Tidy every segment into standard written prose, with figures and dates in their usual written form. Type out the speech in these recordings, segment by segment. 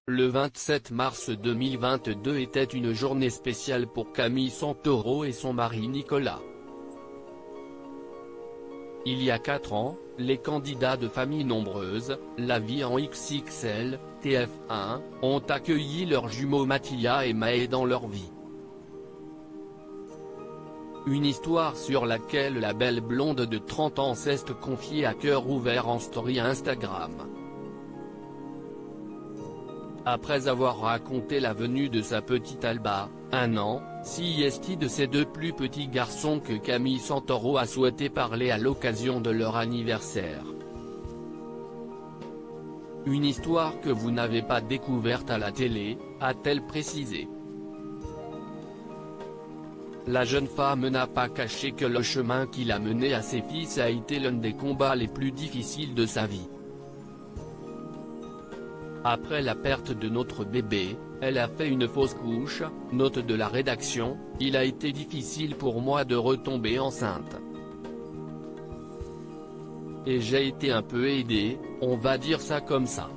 Le 27 mars 2022 était une journée spéciale pour Camille Santoro et son mari Nicolas. Il y a 4 ans, les candidats de familles nombreuses, La Vie en XXL, TF1, ont accueilli leurs jumeaux Mathia et Maë dans leur vie. Une histoire sur laquelle la belle blonde de 30 ans s'est confiée à cœur ouvert en story Instagram. Après avoir raconté la venue de sa petite Alba, 1 an, CIST de ses 2 plus petits garçons que Camille Santoro a souhaité parler à l'occasion de leur anniversaire. Une histoire que vous n'avez pas découverte à la télé, a-t-elle précisé. La jeune femme n'a pas caché que le chemin qui l'a mené à ses fils a été l'un des combats les plus difficiles de sa vie. Après la perte de notre bébé, elle a fait une fausse couche, note de la rédaction, il a été difficile pour moi de retomber enceinte. Et j'ai été un peu aidée, on va dire ça comme ça.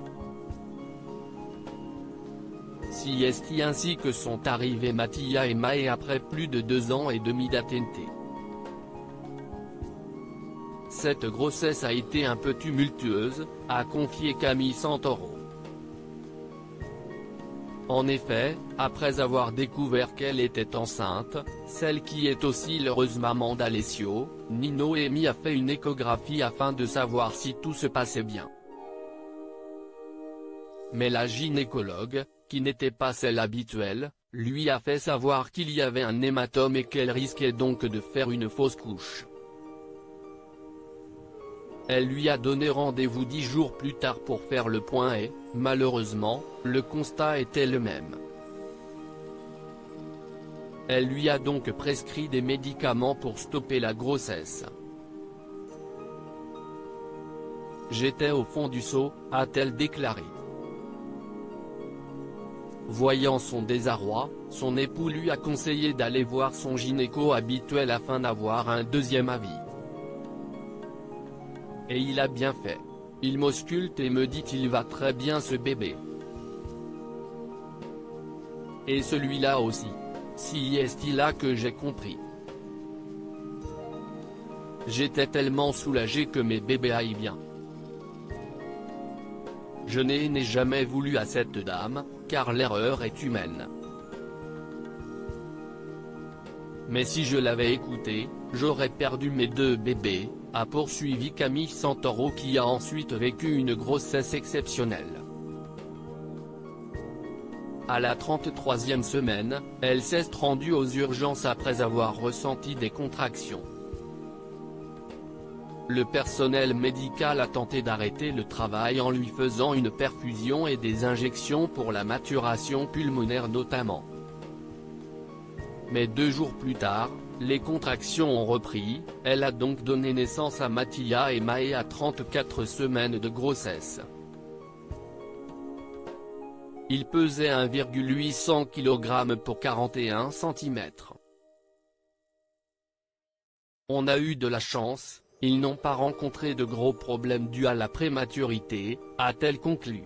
CIST ainsi que sont arrivés Mathia et Maë après plus de 2 ans et demi d'attente. Cette grossesse a été un peu tumultueuse, a confié Camille Santoro. En effet, après avoir découvert qu'elle était enceinte, celle qui est aussi l'heureuse maman d'Alessio, Noémie a fait une échographie afin de savoir si tout se passait bien. Mais la gynécologue, qui n'était pas celle habituelle, lui a fait savoir qu'il y avait un hématome et qu'elle risquait donc de faire une fausse couche. Elle lui a donné rendez-vous 10 jours plus tard pour faire le point et, malheureusement, le constat était le même. Elle lui a donc prescrit des médicaments pour stopper la grossesse. J'étais au fond du seau, a-t-elle déclaré. Voyant son désarroi, son époux lui a conseillé d'aller voir son gynéco habituel afin d'avoir un deuxième avis. Et il a bien fait. Il m'ausculte et me dit qu'il va très bien ce bébé. Et celui-là aussi. Si est-il là que j'ai compris. J'étais tellement soulagé que mes bébés aillent bien. Je n'ai jamais voulu à cette dame, car l'erreur est humaine. Mais si je l'avais écoutée, j'aurais perdu mes 2 bébés, a poursuivi Camille Santoro qui a ensuite vécu une grossesse exceptionnelle. À la 33e semaine, elle s'est rendue aux urgences après avoir ressenti des contractions. Le personnel médical a tenté d'arrêter le travail en lui faisant une perfusion et des injections pour la maturation pulmonaire notamment. Mais 2 jours plus tard, les contractions ont repris, elle a donc donné naissance à Mathia et Maë à 34 semaines de grossesse. Il pesait 1,800 kg pour 41 cm. On a eu de la chance, ils n'ont pas rencontré de gros problèmes dus à la prématurité, a-t-elle conclu.